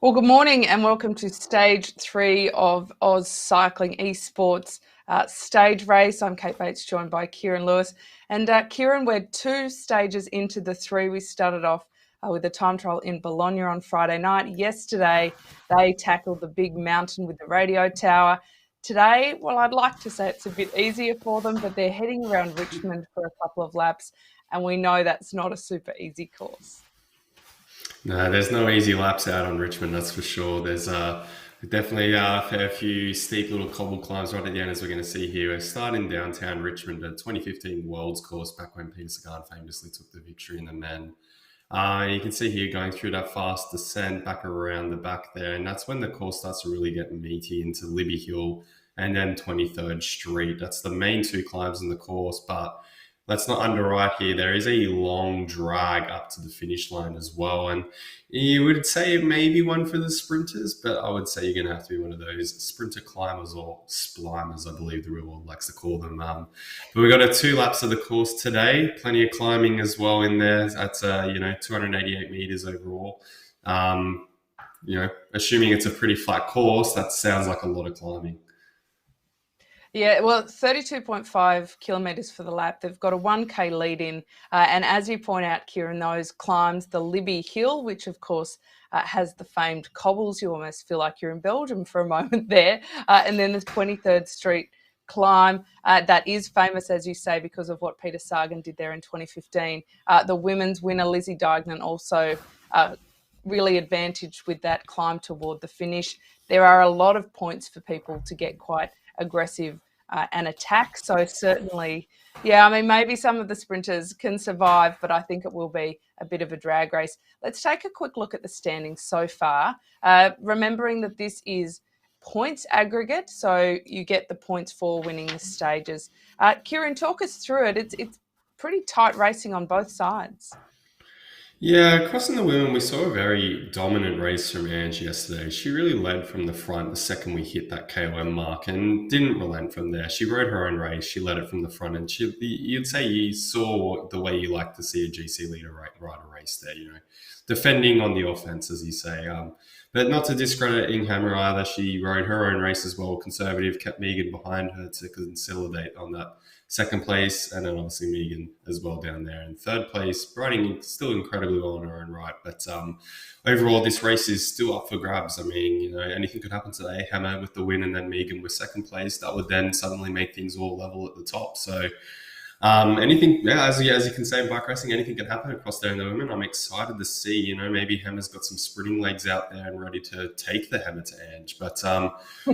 Well, good morning and welcome to stage 3 of AusCycling Esports stage race. I'm Kate Bates, joined by Kieran Lewis. And Kieran, we're 2 stages into the 3. We started off with a time trial in Bologna on Friday night. Yesterday, they tackled the big mountain with the radio tower. Today, well, I'd like to say it's a bit easier for them, but they're heading around Richmond for a couple of laps, and we know that's not a super easy course. No, there's no easy laps out on Richmond, that's for sure. There's definitely a fair few steep little cobble climbs right at the end, as we're going to see here. We're starting downtown Richmond, a 2015 Worlds course, back when Peter Sagan famously took the victory in the men. You can see here going through that fast descent back around the back there, and that's when the course starts to really get meaty into Libby Hill and then 23rd Street. That's the main 2 climbs in the course, but let's not underwrite here. There is a long drag up to the finish line as well. And you would say maybe one for the sprinters, but I would say you're going to have to be one of those sprinter climbers or splimers, I believe the real world likes to call them. But we got 2 laps of the course today. Plenty of climbing as well in there. That's 288 meters overall. Assuming it's a pretty flat course, that sounds like a lot of climbing. Yeah, well, 32.5 kilometres for the lap. They've got a 1K lead in. And as you point out, Kieran, those climbs, the Libby Hill, which of course has the famed cobbles. You almost feel like you're in Belgium for a moment there. And then the 23rd Street climb that is famous, as you say, because of what Peter Sagan did there in 2015. The women's winner, Lizzie Deignan, also really advantaged with that climb toward the finish. There are a lot of points for people to get quite aggressive and attack. So certainly, maybe some of the sprinters can survive, but I think it will be a bit of a drag race. Let's take a quick look at the standings so far, remembering that this is points aggregate, so you get the points for winning the stages. Kieran, talk us through it. It's pretty tight racing on both sides. Yeah, crossing the women, we saw a very dominant race from Ange yesterday. She really led from the front the second we hit that KOM mark and didn't relent from there. She rode her own race. She led it from the front, and you'd say you saw the way you like to see a GC leader ride a race there, defending on the offense, as you say. But not to discredit Inghammer either. She rode her own race as well, conservative, kept Megan behind her to consolidate on that second place, and then obviously Megan as well down there in third place, riding still incredibly well in her own right. But overall, this race is still up for grabs. I mean, anything could happen today. Hammer with the win, and then Megan with second place. That would then suddenly make things all level at the top. So anything, as you can say in bike racing, anything can happen across there in the women. I'm excited to see, maybe Hammer's got some sprinting legs out there and ready to take the Hammer to Ange. But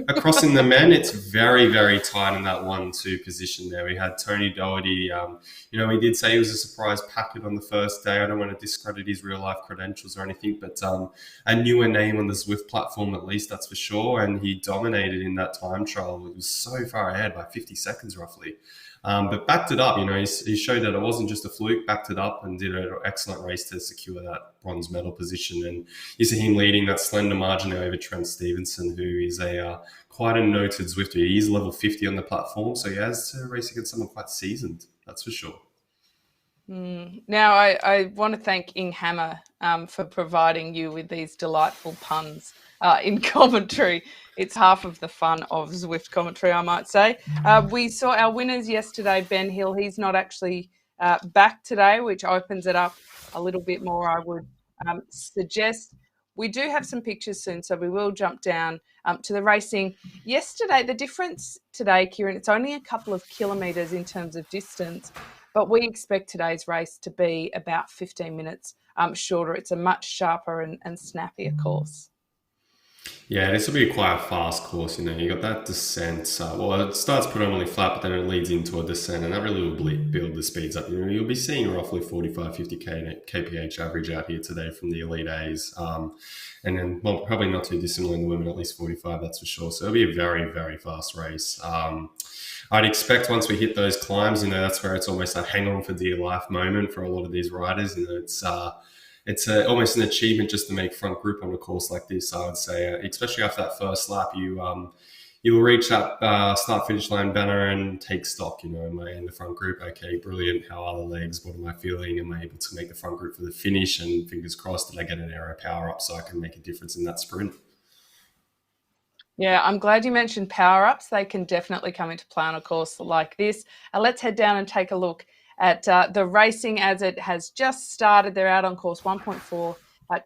across in the men, it's very, very tight in that 1-2 position there. We had Tony Doherty. He did say he was a surprise packet on the first day. I don't want to discredit his real life credentials or anything, but a newer name on the Zwift platform, at least, that's for sure. And he dominated in that time trial. It was so far ahead by 50 seconds roughly. But backed it up, he showed that it wasn't just a fluke, backed it up and did an excellent race to secure that bronze medal position. And you see him leading that slender margin over Trent Stevenson, who is quite a noted Zwifter. He's level 50 on the platform, so he has to race against someone quite seasoned, that's for sure. Now, I want to thank Inghammer for providing you with these delightful puns in commentary. It's half of the fun of Zwift commentary, I might say. We saw our winners yesterday, Ben Hill. He's not actually back today, which opens it up a little bit more, I would suggest. We do have some pictures soon, so we will jump down to the racing. Yesterday, the difference today, Kieran, it's only a couple of kilometres in terms of distance, but we expect today's race to be about 15 minutes shorter. It's a much sharper and snappier course. Yeah, this will be quite a fast course. You got that descent. It starts predominantly flat, but then it leads into a descent, and that really will build the speeds up. You'll be seeing roughly 45, 50 kph average out here today from the Elite A's. And then, probably not too dissimilar in the women, at least 45, that's for sure. So it'll be a very, very fast race. I'd expect once we hit those climbs, that's where it's almost a hang on for dear life moment for a lot of these riders. It's almost an achievement just to make front group on a course like this, I would say, especially after that first lap. you'll reach that start finish line banner and take stock. Am I in the front group? Okay, brilliant. How are the legs? What am I feeling? Am I able to make the front group for the finish? And fingers crossed that I get an aero power up so I can make a difference in that sprint. Yeah, I'm glad you mentioned power ups. They can definitely come into play on a course like this. Let's head down and take a look at the racing as it has just started. They're out on course 1.4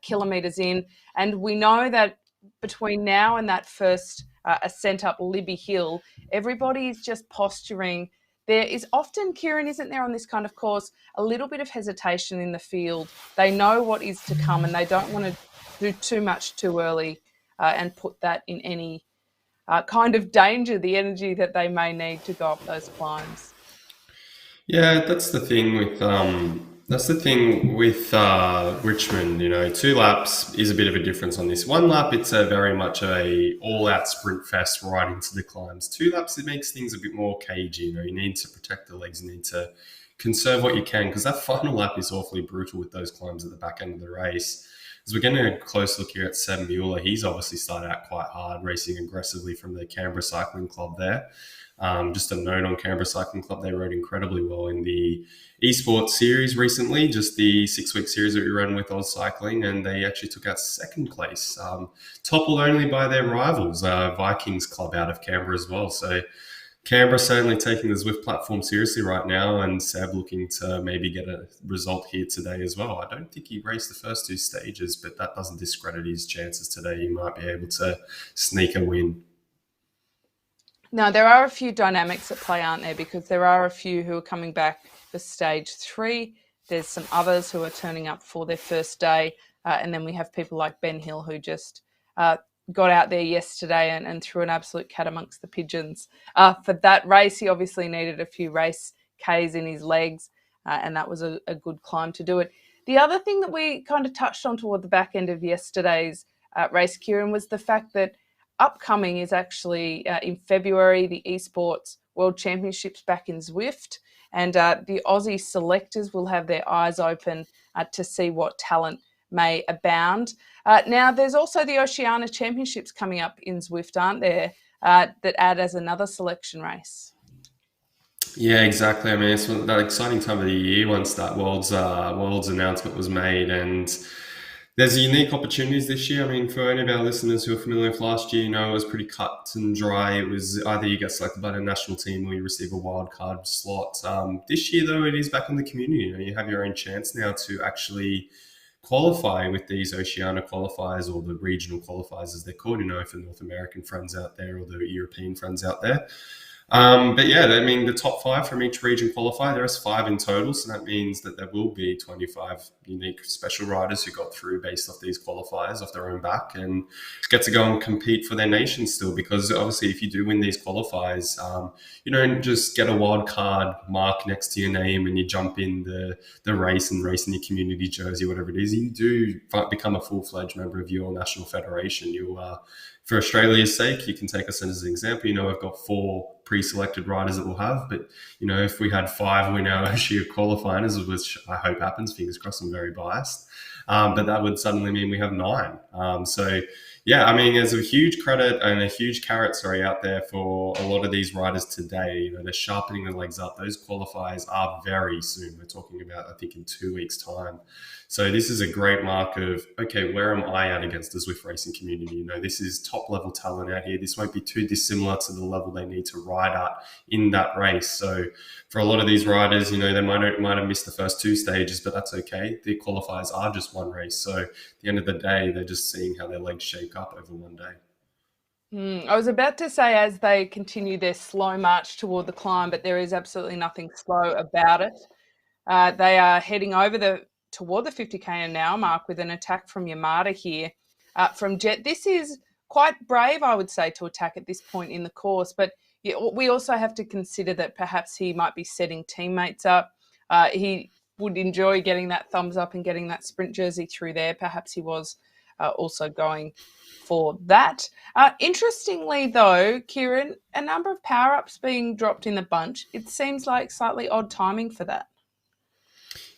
kilometres in. And we know that between now and that first ascent up Libby Hill, everybody is just posturing. There is often, Kieran, isn't there, on this kind of course, a little bit of hesitation in the field. They know what is to come and they don't want to do too much too early and put that in any kind of danger, the energy that they may need to go up those climbs. Yeah, that's the thing with Richmond. 2 laps is a bit of a difference on this. 1 lap, it's a very much a all-out sprint fest right into the climbs. 2 laps, it makes things a bit more cagey. You need to protect the legs, you need to conserve what you can because that final lap is awfully brutal with those climbs at the back end of the race. As we're getting a close look here at Sam Mueller, he's obviously started out quite hard, racing aggressively from the Canberra Cycling Club there. Just a note on Canberra Cycling Club, they rode incredibly well in the esports series recently, just the 6-week series that we ran with AusCycling, and they actually took out second place, toppled only by their rivals, Vikings Club out of Canberra as well. So Canberra certainly taking the Zwift platform seriously right now, and Seb looking to maybe get a result here today as well. I don't think he raced the first 2 stages, but that doesn't discredit his chances today. He might be able to sneak a win. Now, there are a few dynamics at play, aren't there? Because there are a few who are coming back for stage 3. There's some others who are turning up for their first day. And then we have people like Ben Hill who just got out there yesterday and threw an absolute cat amongst the pigeons. For that race, he obviously needed a few race Ks in his legs, and that was a good climb to do it. The other thing that we kind of touched on toward the back end of yesterday's race, Kieran, was the fact that upcoming is actually in February, the Esports World Championships back in Zwift, and the Aussie selectors will have their eyes open to see what talent may abound. Now, there's also the Oceania Championships coming up in Zwift, aren't there, that add as another selection race? Yeah, exactly. I mean, it's that exciting time of the year once that Worlds announcement was made, and there's unique opportunities this year. I mean, for any of our listeners who are familiar with last year, it was pretty cut and dry. It was either you get selected by the national team or you receive a wild card slot. This year, though, it is back in the community. You have your own chance now to actually qualify with these Oceania qualifiers, or the regional qualifiers as they're called, for North American friends out there or the European friends out there. But yeah, I mean, the top 5 from each region qualify. There is 5 in total, so that means that there will be 25 unique special riders who got through based off these qualifiers off their own back and get to go and compete for their nation still. Because obviously, if you do win these qualifiers, you don't just get a wild card mark next to your name and you jump in the race and race in your community jersey, whatever it is. You do become a full-fledged member of your national federation. You for Australia's sake, you can take us as an example. We've got 4 pre-selected riders that we'll have, but if we had 5 win our Oceania qualifiers, which I hope happens, fingers crossed, I'm very biased, but that would suddenly mean we have 9. So yeah, I mean, there's a huge credit and a huge carrot, out there for a lot of these riders today. They're sharpening their legs up. Those qualifiers are very soon. We're talking about, I think, in 2 weeks' time. So this is a great mark of, okay, where am I at against the Zwift racing community? This is top level talent out here. This won't be too dissimilar to the level they need to ride at in that race. So for a lot of these riders, they might have missed the first 2 stages, but that's okay. The qualifiers are just one race. So at the end of the day, they're just seeing how their legs shake up over one day. I was about to say as they continue their slow march toward the climb, but there is absolutely nothing slow about it. They are heading toward the 50k an hour mark with an attack from Yamada here from Jet. This is quite brave, I would say, to attack at this point in the course, but we also have to consider that perhaps he might be setting teammates up. He would enjoy getting that thumbs up and getting that sprint jersey through there. Perhaps he was also going for that. Interestingly, though, Kieran, a number of power-ups being dropped in the bunch. It seems like slightly odd timing for that.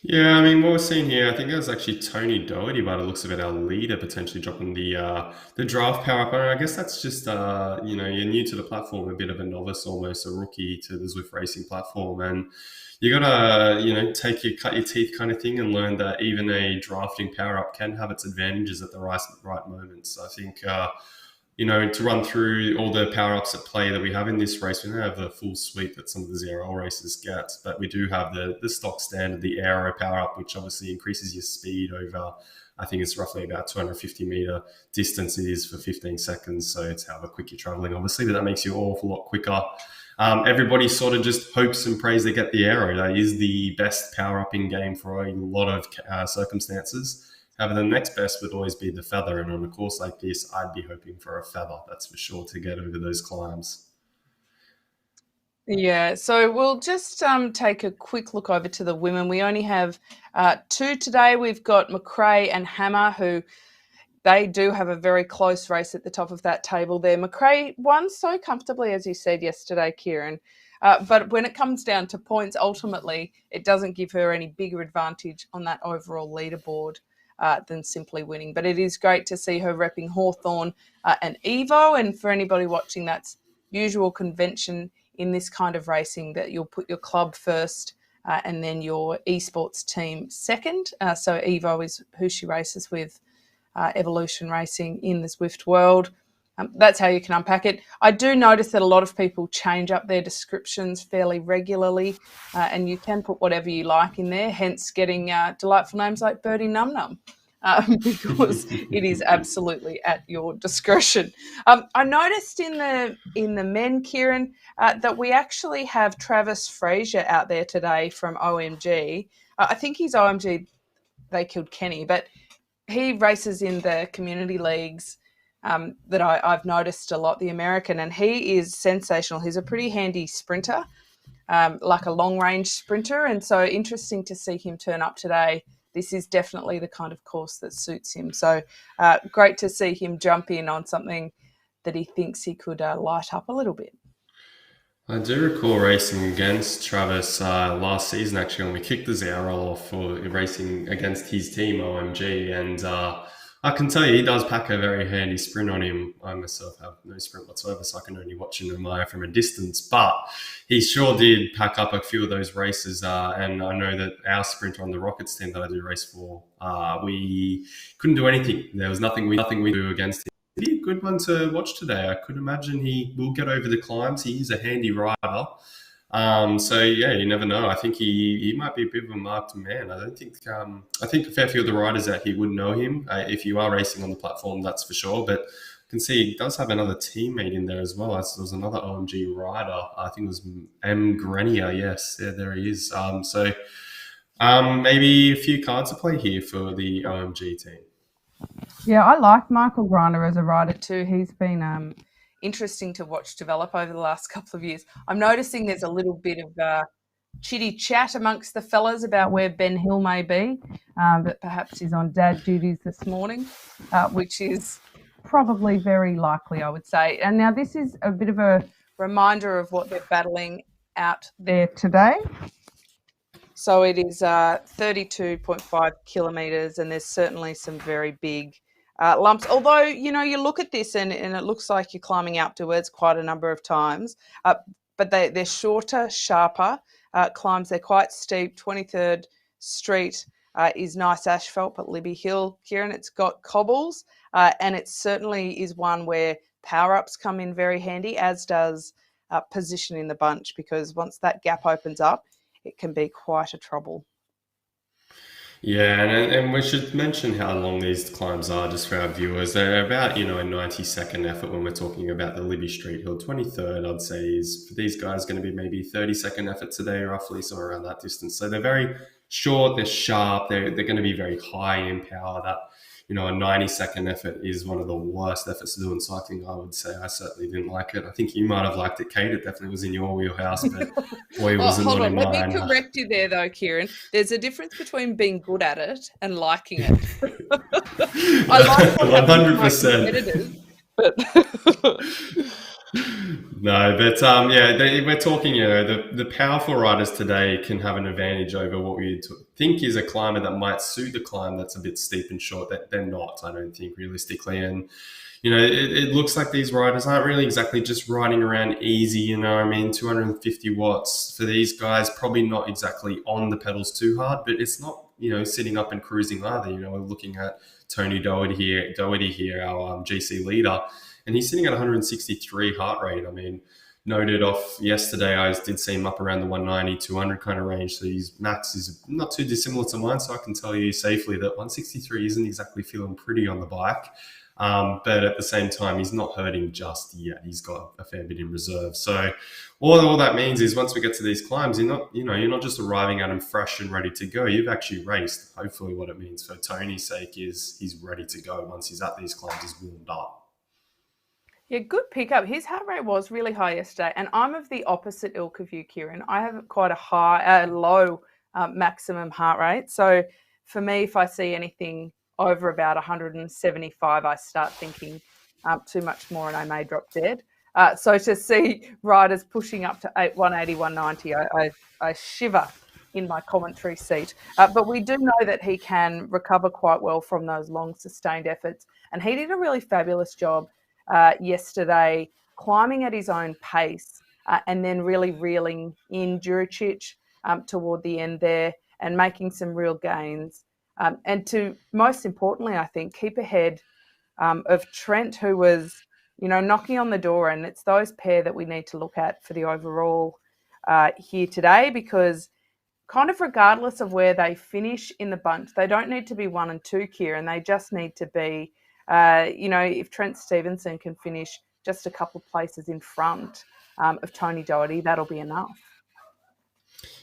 Yeah, I mean, what we're seeing here, I think it was actually Tony Doherty, by the looks of it, our leader, potentially dropping the draft power up. And I guess that's just you're new to the platform, a bit of a novice, almost a rookie to the Zwift racing platform, and you gotta take your cut your teeth kind of thing and learn that even a drafting power up can have its advantages at the right moments. I think. To run through all the power ups at play that we have in this race, we don't have the full suite that some of the ZRL races get, but we do have the stock standard, the aero power up, which obviously increases your speed over, I think it's roughly about 250-meter distance it is for 15 seconds. So it's however quick you're traveling, obviously, but that makes you an awful lot quicker. Everybody sort of just hopes and prays they get the aero. That is the best power up in game for a lot of circumstances. However, the next best would always be the feather, and on a course like this, I'd be hoping for a feather, that's for sure, to get over those climbs. Yeah, so we'll just take a quick look over to the women. We only have two today. We've got McRae and Hammer, who they do have a very close race at the top of that table there. McRae won so comfortably, as you said yesterday, Kieran. But when it comes down to points, ultimately, it doesn't give her any bigger advantage on that overall leaderboard than simply winning. But it is great to see her repping Hawthorn and Evo. And for anybody watching, that's usual convention in this kind of racing, that you'll put your club first and then your esports team second. So Evo is who she races with, Evolution Racing in the Zwift world. That's how you can unpack it. I do notice that a lot of people change up their descriptions fairly regularly, and you can put whatever you like in there, hence getting delightful names like Birdie Num Num. Because it is absolutely at your discretion. I noticed in the men, Kieran, that we actually have Travis Frazier out there today from OMG. I think he's OMG. They killed Kenny, but he races in the community leagues that I've noticed a lot, the American, and he is sensational. He's a pretty handy sprinter, like a long-range sprinter, and so interesting to see him turn up today. This is definitely the kind of course that suits him. So great to see him jump in on something that he thinks he could light up a little bit. I do recall racing against Travis last season, actually, when we kicked the ZRL off for racing against his team, OMG. And I can tell you, he does pack a very handy sprint on him. I myself have no sprint whatsoever, so I can only watch and admire from a distance. But he sure did pack up a few of those races. And I know that our sprinter on the Rockets team that I do race for, we couldn't do anything. There was nothing we do against him. Be a good one to watch today. I could imagine he will get over the climbs. He is a handy rider. So yeah, you never know. I think he might be a bit of a marked man. I don't think I think a fair few of the riders out here would know him. If you are racing on the platform, that's for sure. But I can see he does have another teammate in there as well. As there was another OMG rider. I think it was M. Grenier. Yes, there he is. Maybe a few cards to play here for the OMG team. Yeah, I like Michael Grinder as a rider too. He's been interesting to watch develop over the last couple of years. I'm noticing there's a little bit of chitty chat amongst the fellas about where Ben Hill may be, but perhaps he's on dad duties this morning, which is probably very likely, I would say. And now this is a bit of a reminder of what they're battling out there today. So it is 32.5 kilometres, and there's certainly some very big lumps. Although, you look at this and it looks like you're climbing outwards quite a number of times, but they're shorter, sharper climbs. They're quite steep. 23rd Street is nice asphalt, but Libby Hill, Kieran, it's got cobbles, and it certainly is one where power-ups come in very handy, as does position in the bunch, because once that gap opens up, it can be quite a trouble. Yeah, and we should mention how long these climbs are just for our viewers. They're about, a 90-second effort when we're talking about the Libby Street Hill. 23rd, I'd say, is for these guys going to be maybe 30-second effort today, roughly, somewhere around that distance. So they're very short, they're sharp, they're going to be very high in power. That, a 90-second effort is one of the worst efforts to do in cycling, I would say. I certainly didn't like it. I think you might have liked it, Kate. It definitely was in your wheelhouse, but boy, was it not in mine. Let me correct you there, though, Kieran. There's a difference between being good at it and liking it. I like 100%. but No, No, but we're talking. The powerful riders today can have an advantage over what we think is a climber that might suit the climb that's a bit steep and short. That they're not, I don't think, realistically. And it looks like these riders aren't really exactly just riding around easy. 250 watts for these guys, probably not exactly on the pedals too hard, but it's not, sitting up and cruising either. We're looking at Tony Doherty here, our GC leader, and he's sitting at 163 heart rate. I mean, noted off yesterday, I did see him up around the 190, 200 kind of range. So his max is not too dissimilar to mine. So I can tell you safely that 163 isn't exactly feeling pretty on the bike. But at the same time, he's not hurting just yet. He's got a fair bit in reserve. So all that means is once we get to these climbs, you're not just arriving at them fresh and ready to go. You've actually raced. Hopefully what it means for Tony's sake is he's ready to go. Once he's at these climbs, he's warmed up. Yeah, good pickup. His heart rate was really high yesterday, and I'm of the opposite ilk of you, Kieran. I have quite a low maximum heart rate. So for me, if I see anything over about 175, I start thinking too much more, and I may drop dead. So to see riders pushing up to 180, 190, I shiver in my commentary seat. But we do know that he can recover quite well from those long sustained efforts, and he did a really fabulous job yesterday, climbing at his own pace and then really reeling in Juricic toward the end there and making some real gains. And to most importantly, I think, keep ahead of Trent, who was, knocking on the door. And it's those pair that we need to look at for the overall here today, because kind of regardless of where they finish in the bunch, they don't need to be 1 and 2, Kieran. They just need to be if Trent Stevenson can finish just a couple of places in front of Tony Doherty, that'll be enough.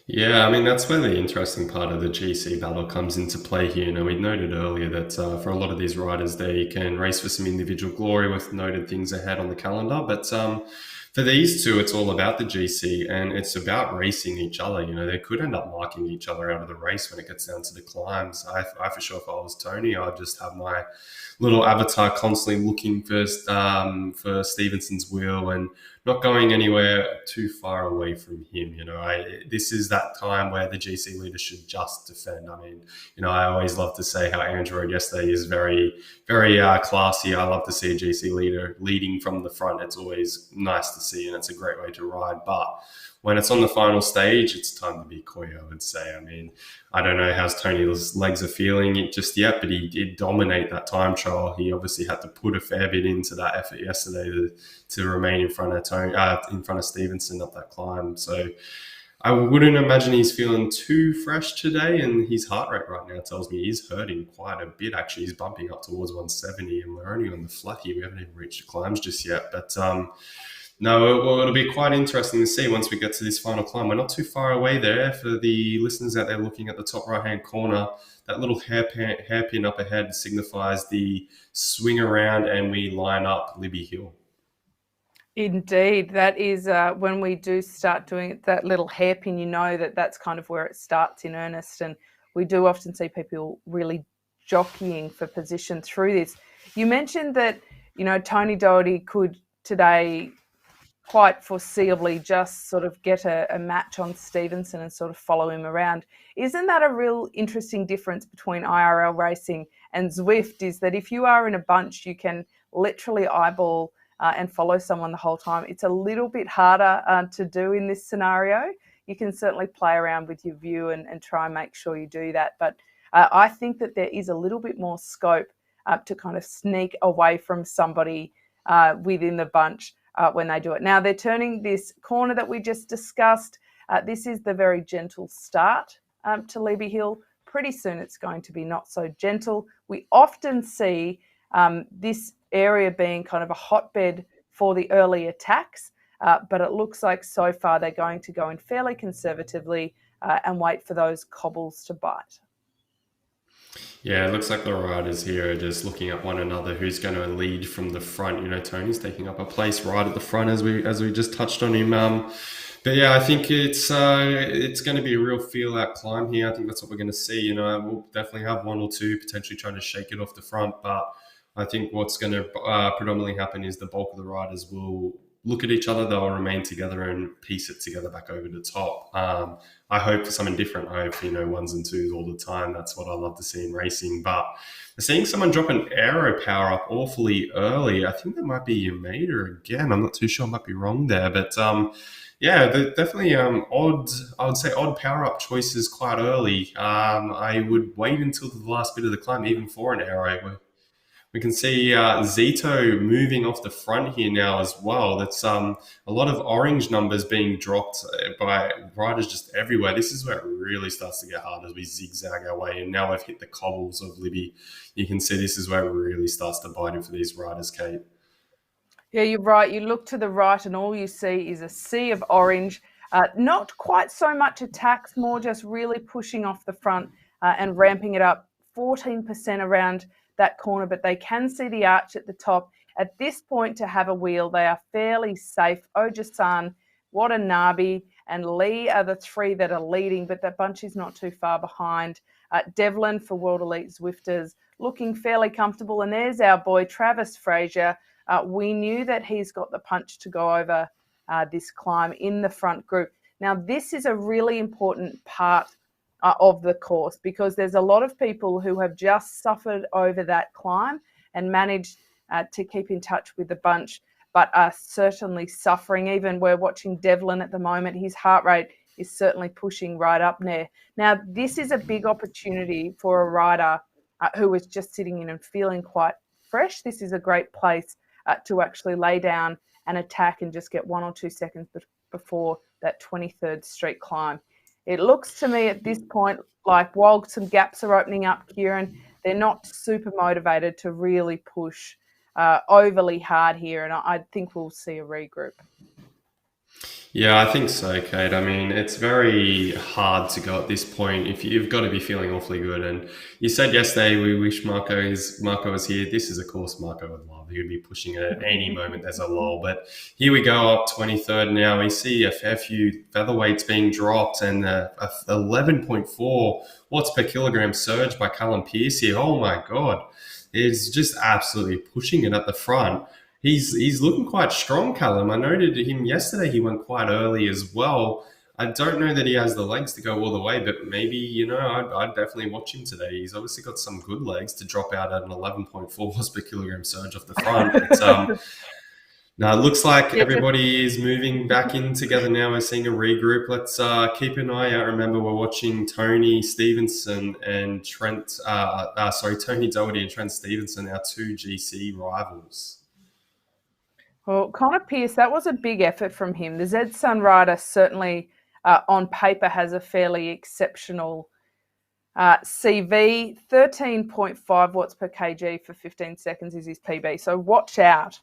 Yeah, I mean, that's where the interesting part of the GC battle comes into play here. We noted earlier that for a lot of these riders, they can race for some individual glory with noted things ahead on the calendar. But for these two, it's all about the GC, and it's about racing each other. They could end up marking each other out of the race when it gets down to the climbs. I for sure, if I was Tony, I'd just have my little avatar constantly looking for Stevenson's wheel and not going anywhere too far away from him. This is that time where the GC leader should just defend. I mean, I always love to say how Andrew rode yesterday is very, very classy. I love to see a GC leader leading from the front. It's always nice to see, and it's a great way to ride. But when it's on the final stage, it's time to be coy, I would say. I mean, I don't know how Tony's legs are feeling it just yet, but he did dominate that time trial. He obviously had to put a fair bit into that effort yesterday to remain in front of Stevenson up that climb. So I wouldn't imagine he's feeling too fresh today, and his heart rate right now tells me he's hurting quite a bit. Actually, he's bumping up towards 170, and we're only on the flat here. We haven't even reached the climbs just yet, but no, it'll be quite interesting to see once we get to this final climb. We're not too far away there. For the listeners out there looking at the top right-hand corner, that little hairpin up ahead signifies the swing around, and we line up Libby Hill. Indeed, that is when we do start doing that little hairpin, that's kind of where it starts in earnest. And we do often see people really jockeying for position through this. You mentioned that, Tony Doherty could today quite foreseeably just sort of get a match on Stevenson and sort of follow him around. Isn't that a real interesting difference between IRL racing and Zwift, is that if you are in a bunch, you can literally eyeball and follow someone the whole time. It's a little bit harder to do in this scenario. You can certainly play around with your view and try and make sure you do that. But I think that there is a little bit more scope to kind of sneak away from somebody within the bunch when they do it. Now, they're turning this corner that we just discussed. This is the very gentle start to Libby Hill. Pretty soon it's going to be not so gentle. We often see this area being kind of a hotbed for the early attacks, but it looks like so far they're going to go in fairly conservatively and wait for those cobbles to bite. Yeah, it looks like the riders here are just looking at one another. Who's going to lead from the front? Tony's taking up a place right at the front as we just touched on him. But yeah, I think it's going to be a real feel-out climb here. I think that's what we're going to see. We'll definitely have one or two potentially trying to shake it off the front, but I think what's going to predominantly happen is the bulk of the riders will look at each other, they'll remain together and piece it together back over the top. I hope for something different. I hope for, ones and twos all the time. That's what I love to see in racing. But seeing someone drop an aero power up awfully early, I think that might be Yamada again. I'm not too sure. I might be wrong there. But yeah, definitely odd. I would say odd power up choices quite early. I would wait until the last bit of the climb, even for an aero. We can see Zito moving off the front here now as well. That's a lot of orange numbers being dropped by riders just everywhere. This is where it really starts to get hard as we zigzag our way. And now we've hit the cobbles of Libby. You can see this is where it really starts to bite in for these riders, Kate. Yeah, you're right. You look to the right and all you see is a sea of orange. Not quite so much attacks, more just really pushing off the front and ramping it up 14% around that corner, but they can see the arch at the top. At this point, to have a wheel, they are fairly safe. Ojasan, Watanabe, and Lee are the three that are leading, but that bunch is not too far behind. Devlin for World Elite Zwifters looking fairly comfortable. And there's our boy, Travis Frazier. We knew that he's got the punch to go over this climb in the front group. Now, this is a really important part of the course because there's a lot of people who have just suffered over that climb and managed to keep in touch with the bunch, but are certainly suffering. Even we're watching Devlin at the moment. His heart rate is certainly pushing right up there. Now, this is a big opportunity for a rider who is just sitting in and feeling quite fresh. This is a great place to actually lay down and attack and just get 1 or 2 seconds before that 23rd Street climb. It looks to me at this point like while some gaps are opening up, Kieran, they're not super motivated to really push overly hard here, and I think we'll see a regroup. Yeah, I think so, Kate. I mean, it's very hard to go at this point if you've got to be feeling awfully good. And you said yesterday we wish Marco was here. This is a course Marco would love. He would be pushing it at any moment there's a lull. But here we go up 23rd now. We see a fair few featherweights being dropped and a 11.4 watts per kilogram surge by Callum Pearce here. Oh my God. It's just absolutely pushing it at the front. He's looking quite strong, Callum. I noted him yesterday. He went quite early as well. I don't know that he has the legs to go all the way, but maybe, I'd definitely watch him today. He's obviously got some good legs to drop out at an 11.4 watts per kilogram surge off the front. But, now it looks like everybody is moving back in together now. We're seeing a regroup. Let's keep an eye out. Remember, we're watching Tony Stevenson and Tony Doherty and Trent Stevenson, our two GC rivals. Well, Connor Pearce, that was a big effort from him. The Z Sun rider certainly on paper has a fairly exceptional CV. 13.5 watts per kg for 15 seconds is his PB. So watch out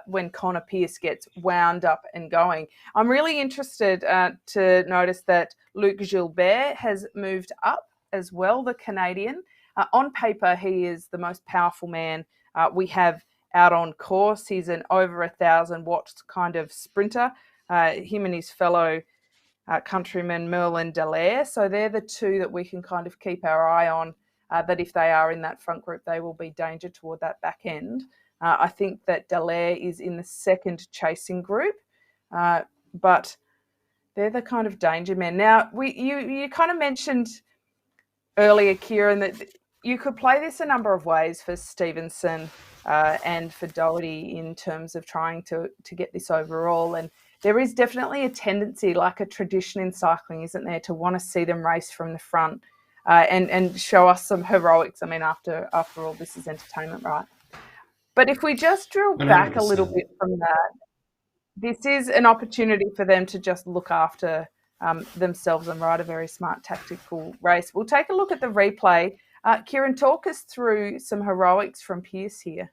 when Connor Pearce gets wound up and going. I'm really interested to notice that Luc Gilbert has moved up as well, the Canadian. On paper, he is the most powerful man we have out on course. He's an over 1,000 watts kind of sprinter. Him and his fellow countryman Merlin Dallaire. So they're the two that we can kind of keep our eye on, that if they are in that front group, they will be danger toward that back end. I think that Dallaire is in the second chasing group, but they're the kind of danger men. Now, you kind of mentioned earlier, Kieran, that you could play this a number of ways for Stevenson and for Doherty in terms of trying to get this overall. And there is definitely a tendency, like a tradition in cycling, isn't there, to want to see them race from the front and show us some heroics. I mean, after all, this is entertainment, right? But if we just drill 100%. Back a little bit from that, this is an opportunity for them to just look after themselves and ride a very smart tactical race. We'll take a look at the replay. Kieran, talk us through some heroics from Pearce here.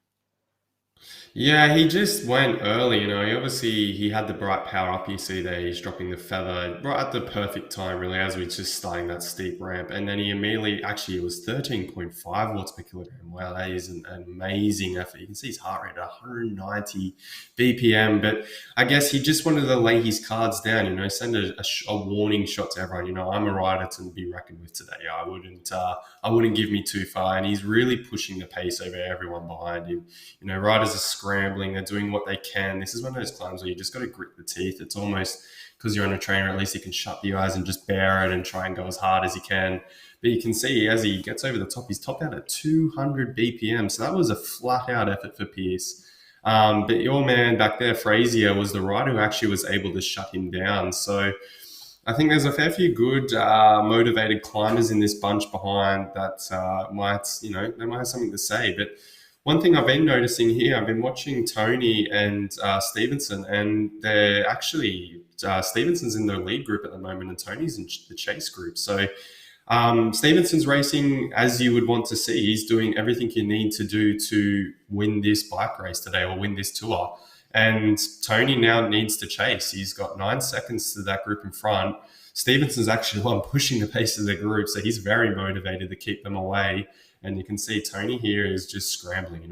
Yeah, he just went early, he had the bright power up. You see there, he's dropping the feather right at the perfect time, really, as we're just starting that steep ramp. And then he immediately, it was 13.5 watts per kilogram. Wow, that is an amazing effort. You can see his heart rate at 190 BPM, but I guess he just wanted to lay his cards down, send a warning shot to everyone. I'm a rider to be reckoned with today. I wouldn't give me too far. And he's really pushing the pace over everyone behind him. Riders guys are scrambling, they're doing what they can. This is one of those climbs where you just got to grit the teeth. It's almost, because you're on a trainer, at least you can shut the eyes and just bear it and try and go as hard as you can. But you can see as he gets over the top, he's topped out at 200 BPM. So that was a flat out effort for Pierce. But your man back there, Frazier, was the rider who actually was able to shut him down. So I think there's a fair few good, motivated climbers in this bunch behind that they might have something to say. But one thing I've been noticing here, I've been watching Tony and Stevenson, and they're actually, Stevenson's in the lead group at the moment, and Tony's in the chase group. So Stevenson's racing as you would want to see. He's doing everything you need to do to win this bike race today or win this tour. And Tony now needs to chase. He's got 9 seconds to that group in front. Stevenson's actually the one pushing the pace of the group, so he's very motivated to keep them away. And you can see Tony here is just scrambling.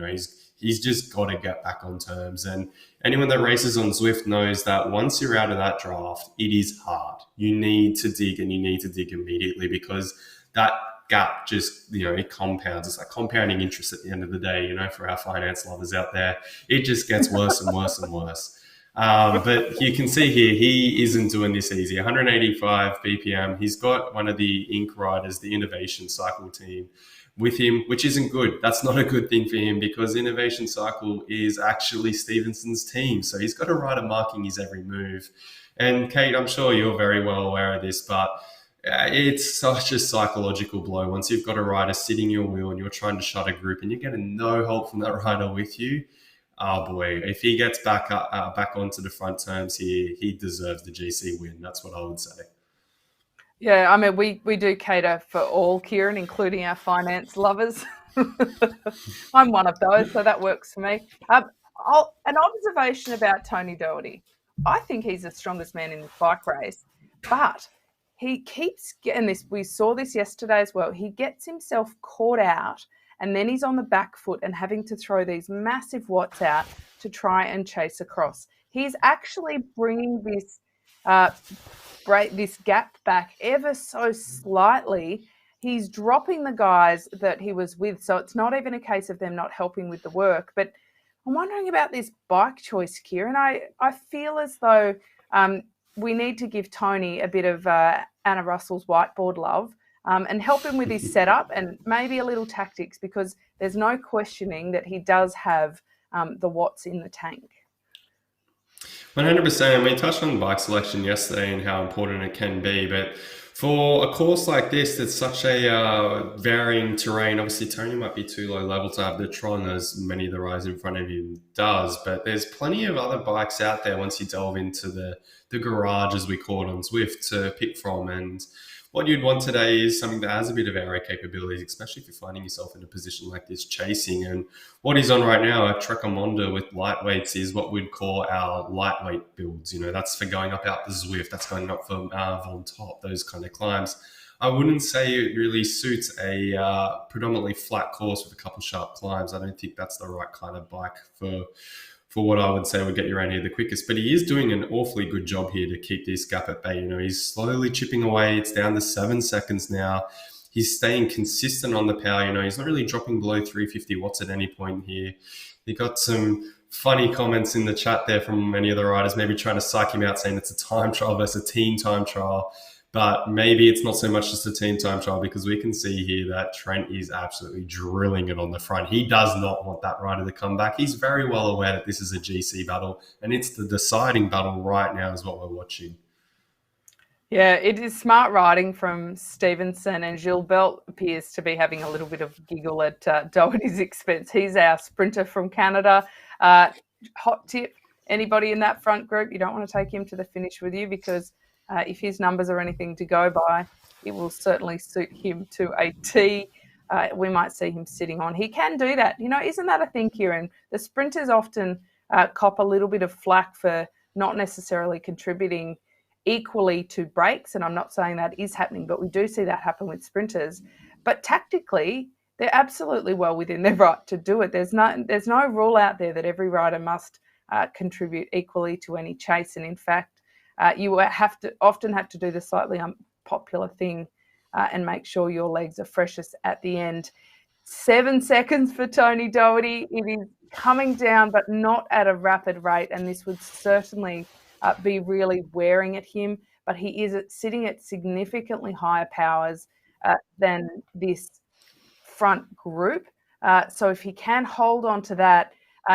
He's just got to get back on terms. And anyone that races on Zwift knows that once you're out of that draft, it is hard. You need to dig, and you need to dig immediately, because that gap just, it compounds. It's like compounding interest at the end of the day, for our finance lovers out there. It just gets worse and worse and worse. But you can see here, he isn't doing this easy. 185 BPM. He's got one of the Inc. riders, the Innovation Cycle team, with him, which isn't good. That's not a good thing for him, because Innovation Cycle is actually Stevenson's team. So he's got a rider marking his every move. And Kate, I'm sure you're very well aware of this, but it's such a psychological blow. Once you've got a rider sitting your wheel and you're trying to shut a group and you're getting no help from that rider with you, oh boy, if he gets back onto the front terms here, he deserves the GC win. That's what I would say. Yeah, I mean, we do cater for all, Kieran, including our finance lovers. I'm one of those, so that works for me. An observation about Tony Doherty. I think he's the strongest man in the bike race, but he keeps getting this. We saw this yesterday as well. He gets himself caught out, and then he's on the back foot and having to throw these massive watts out to try and chase across. He's actually bringing this gap back ever so slightly. He's dropping the guys that he was with, so it's not even a case of them not helping with the work. But I'm wondering about this bike choice, Kieran. I feel as though we need to give Tony a bit of Anna Russell's whiteboard love and help him with his setup and maybe a little tactics, because there's no questioning that he does have the watts in the tank. 100%. And we touched on bike selection yesterday and how important it can be, but for a course like this, that's such a varying terrain. Obviously, Tony might be too low level to have the Tron, as many of the riders in front of him does, but there's plenty of other bikes out there once you delve into the garage, as we call it on Zwift, to pick from. And what you'd want today is something that has a bit of aero capabilities, especially if you're finding yourself in a position like this chasing. And what he's on right now, a Trekker with lightweights, is what we'd call our lightweight builds. That's for going up out the Zwift, that's going up for Von Top, those kind of climbs. I wouldn't say it really suits a predominantly flat course with a couple sharp climbs. I don't think that's the right kind of bike for what I would say would get you around here the quickest. But he is doing an awfully good job here to keep this gap at bay. He's slowly chipping away. It's down to 7 seconds now. He's staying consistent on the power. He's not really dropping below 350 watts at any point here. He got some funny comments in the chat there from many of the riders, maybe trying to psych him out, saying it's a time trial versus a team time trial. But maybe it's not so much just a team time trial, because we can see here that Trent is absolutely drilling it on the front. He does not want that rider to come back. He's very well aware that this is a GC battle, and it's the deciding battle right now is what we're watching. Yeah, it is smart riding from Stevenson, and Gilbert appears to be having a little bit of giggle at Doherty's expense. He's our sprinter from Canada. Hot tip, anybody in that front group, you don't want to take him to the finish with you, because if his numbers are anything to go by, it will certainly suit him to a T. We might see him sitting on. He can do that. Isn't that a thing, Kieran? The sprinters often cop a little bit of flack for not necessarily contributing equally to breaks, and I'm not saying that is happening, but we do see that happen with sprinters. But tactically, they're absolutely well within their right to do it. There's no rule out there that every rider must contribute equally to any chase, and in fact, you often have to do the slightly unpopular thing and make sure your legs are freshest at the end. 7 seconds for Tony Doherty. It is coming down, but not at a rapid rate. And this would certainly be really wearing at him. But he is sitting at significantly higher powers than this front group. So if he can hold on to that,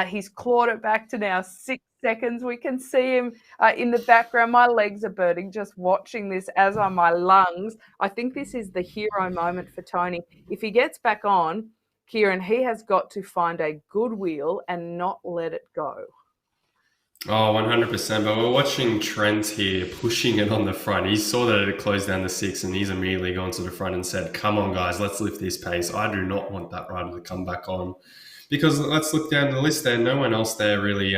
he's clawed it back to now 6 seconds. We can see him in the background. My legs are burning just watching this, as are my lungs. I think this is the hero moment for Tony. If he gets back on, Kieran, he has got to find a good wheel and not let it go. Oh, 100%. But we're watching Trent here pushing it on the front. He saw that it had closed down to 6 and he's immediately gone to the front and said, come on, guys, let's lift this pace. I do not want that rider to come back on. Because let's look down the list there. No one else there really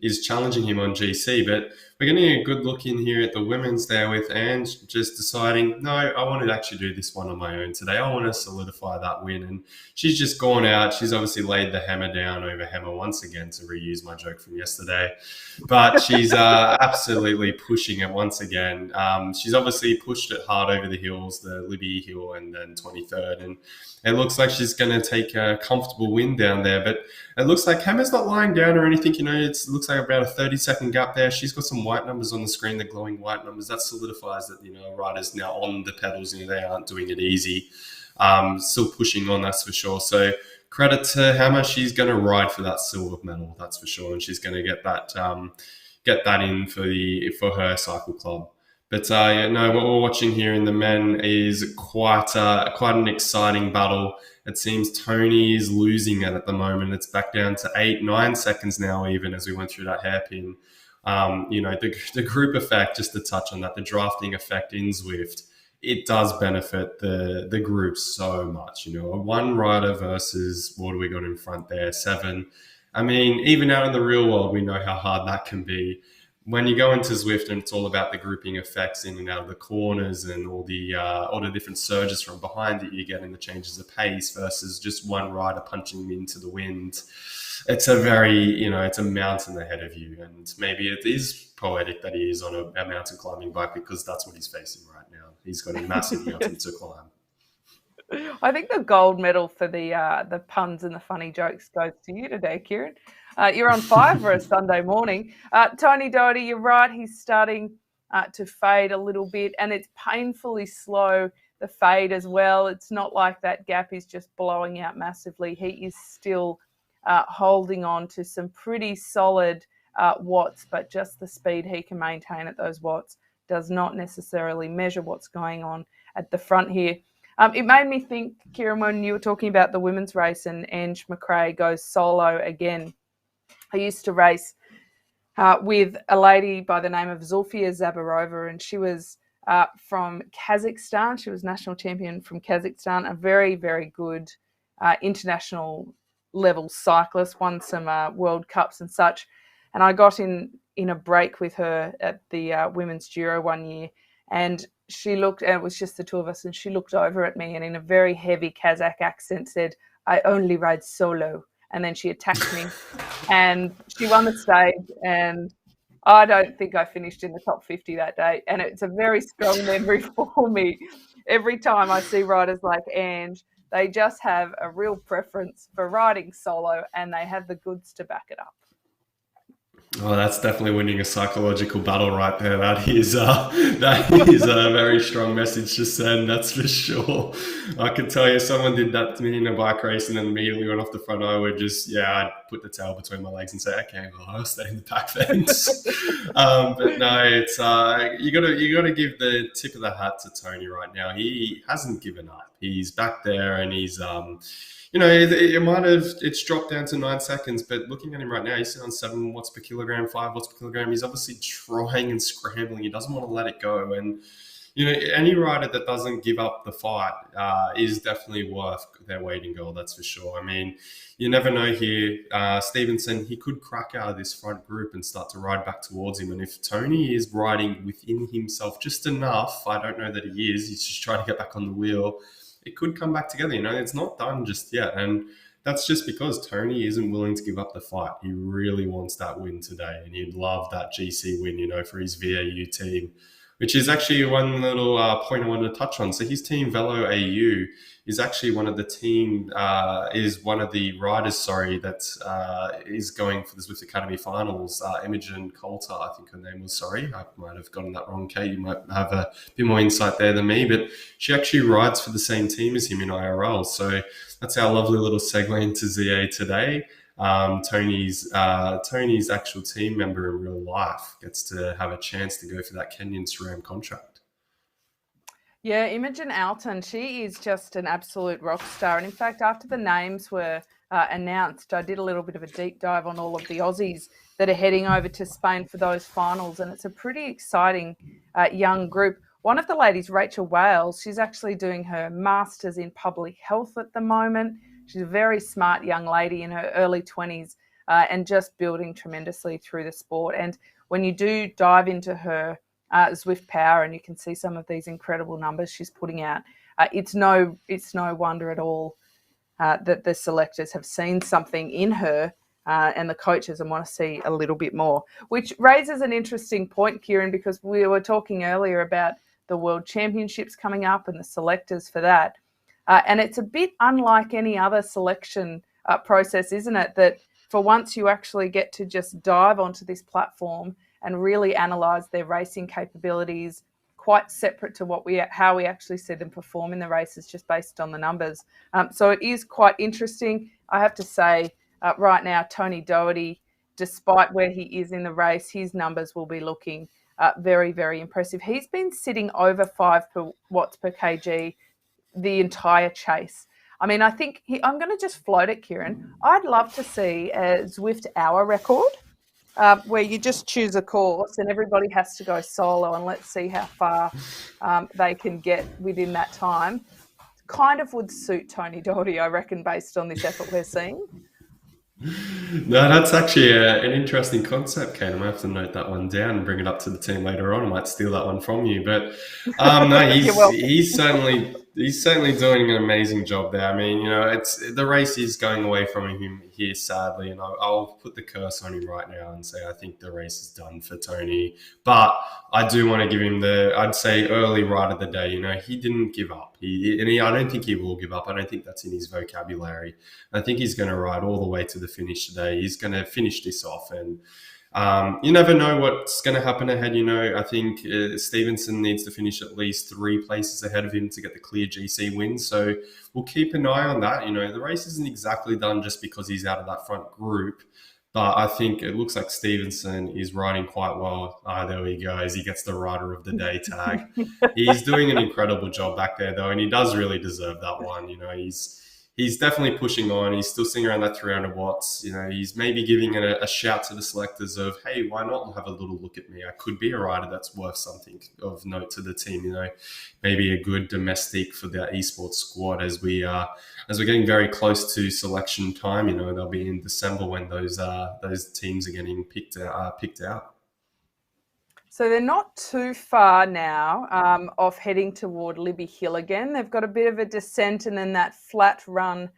is challenging him on GC. But we're getting a good look in here at the women's there with Ange just deciding, no, I want to actually do this one on my own today. I want to solidify that win. And she's just gone out. She's obviously laid the hammer down over hammer once again, to reuse my joke from yesterday. But she's absolutely pushing it once again. She's obviously pushed it hard over the hills, the Libby Hill and then 23rd. And it looks like she's going to take a comfortable win down there. But it looks like Hammer's not lying down or anything. It looks like about a 30-second gap there. She's got some white numbers on the screen, the glowing white numbers. That solidifies that, a rider's now on the pedals. They aren't doing it easy. Still pushing on, that's for sure. So credit to Hammer. She's going to ride for that silver medal, that's for sure. And she's going to get that in for her cycle club. But what we're watching here in the men is quite an exciting battle. It seems Tony is losing it at the moment. It's back down to 8-9 seconds now, even as we went through that hairpin. The group effect, just to touch on that, the drafting effect in Zwift, it does benefit the group so much. A one rider versus, what do we got in front there? 7. I mean, even out in the real world, we know how hard that can be. When you go into Zwift and it's all about the grouping effects in and out of the corners and all the different surges from behind that you get in the changes of pace versus just one rider punching into the wind, it's a very, it's a mountain ahead of you. And maybe it is poetic that he is on a mountain climbing bike, because that's what he's facing right now. He's got a massive mountain to climb. I think the gold medal for the puns and the funny jokes goes to you today, Kieran. You're on fire for a Sunday morning. Tony Doherty, you're right. He's starting to fade a little bit, and it's painfully slow, the fade as well. It's not like that gap is just blowing out massively. He is still holding on to some pretty solid watts, but just the speed he can maintain at those watts does not necessarily measure what's going on at the front here. It made me think, Kieran, when you were talking about the women's race and Ange McRae goes solo again. I used to race with a lady by the name of Zulfia Zabarova, and she was from Kazakhstan. She was national champion from Kazakhstan, a very, very good international level cyclist, won some World Cups and such. And I got in a break with her at the Women's Giro one year, and she looked, and it was just the two of us, and she looked over at me and in a very heavy Kazakh accent said, "I only ride solo." And then she attacked me and she won the stage, and I don't think I finished in the top 50 that day. And it's a very strong memory for me. Every time I see riders like Ange, they just have a real preference for riding solo, and they have the goods to back it up. Oh, that's definitely winning a psychological battle right there. That is a very strong message to send, that's for sure. I can tell you, someone did that to me in a bike race and then immediately went off the front. I would just, I'd put the tail between my legs and say, okay, well, I'll stay in the back fence. But no, it's you got to give the tip of the hat to Tony right now. He hasn't given up. He's back there, and he's it's dropped down to 9 seconds, but looking at him right now, he's sitting on 7 watts per kilogram, 5 watts per kilogram. He's obviously trying and scrambling. He doesn't want to let it go. And, any rider that doesn't give up the fight is definitely worth their weight in gold, that's for sure. I mean, you never know here. Stevenson, he could crack out of this front group and start to ride back towards him. And if Tony is riding within himself just enough, I don't know that he is. He's just trying to get back on the wheel. It could come back together. It's not done just yet. And that's just because Tony isn't willing to give up the fight. He really wants that win today, and he'd love that GC win, for his VAU team. which is actually one little point I wanted to touch on. So his team, Velo AU, is actually one of the team is one of the riders, sorry, that is going for the Zwift Academy finals. Imogen Coulter, I think her name was. Sorry, I might have gotten that wrong. Kate, you might have a bit more insight there than me, but she actually rides for the same team as him in IRL. So that's our lovely little segue into ZA today. Tony's actual team member in real life gets to have a chance to go for that Kenyan SRAM contract. Yeah, Imogen Alton, she is just an absolute rock star. And in fact, after the names were announced, I did a little bit of a deep dive on all of the Aussies that are heading over to Spain for those finals. And it's a pretty exciting young group. One of the ladies, Rachel Wales, she's actually doing her Masters in Public Health at the moment. She's a very smart young lady in her early 20s and just building tremendously through the sport. And when you do dive into her Zwift power and you can see some of these incredible numbers she's putting out, it's no wonder at all that the selectors have seen something in her and the coaches and want to see a little bit more, which raises an interesting point, Kieran, because we were talking earlier about the World Championships coming up and the selectors for that. And it's a bit unlike any other selection process, isn't it? That for once you actually get to just dive onto this platform and really analyse their racing capabilities, quite separate to how we actually see them perform in the races, just based on the numbers. So it is quite interesting. I have to say, right now, Tony Doherty, despite where he is in the race, his numbers will be looking very, very impressive. He's been sitting over 5 watts per kg the entire chase. I mean, I think I'm going to just float it, Kieran. I'd love to see a Zwift hour record where you just choose a course and everybody has to go solo, and let's see how far they can get within that time. Kind of would suit Tony Doherty, I reckon, based on this effort we're seeing. No, that's actually an interesting concept, Kate. I might have to note that one down and bring it up to the team later on. I might steal that one from you. But no, he's certainly doing an amazing job there. I mean, it's the race is going away from him here, sadly, and I'll put the curse on him right now and say I think the race is done for Tony. But I do want to give him I'd say early ride of the day. He didn't give up. I don't think he will give up. I don't think that's in his vocabulary. I think he's going to ride all the way to the finish today. He's going to finish this off, and you never know what's going to happen ahead. I think Stevenson needs to finish at least 3 places ahead of him to get the clear GC win. So we'll keep an eye on that. The race isn't exactly done just because he's out of that front group. But I think it looks like Stevenson is riding quite well. There he goes. He gets the Rider of the Day tag. He's doing an incredible job back there, though, and he does really deserve that one. He's definitely pushing on. He's still sitting around that 300 watts. He's maybe giving it a shout to the selectors of, hey, why not have a little look at me? I could be a rider that's worth something of note to the team. Maybe a good domestic for the esports squad as we're getting very close to selection time. They'll be in December when those teams are getting picked out. So they're not too far now off heading toward Libby Hill again. They've got a bit of a descent and then that flat run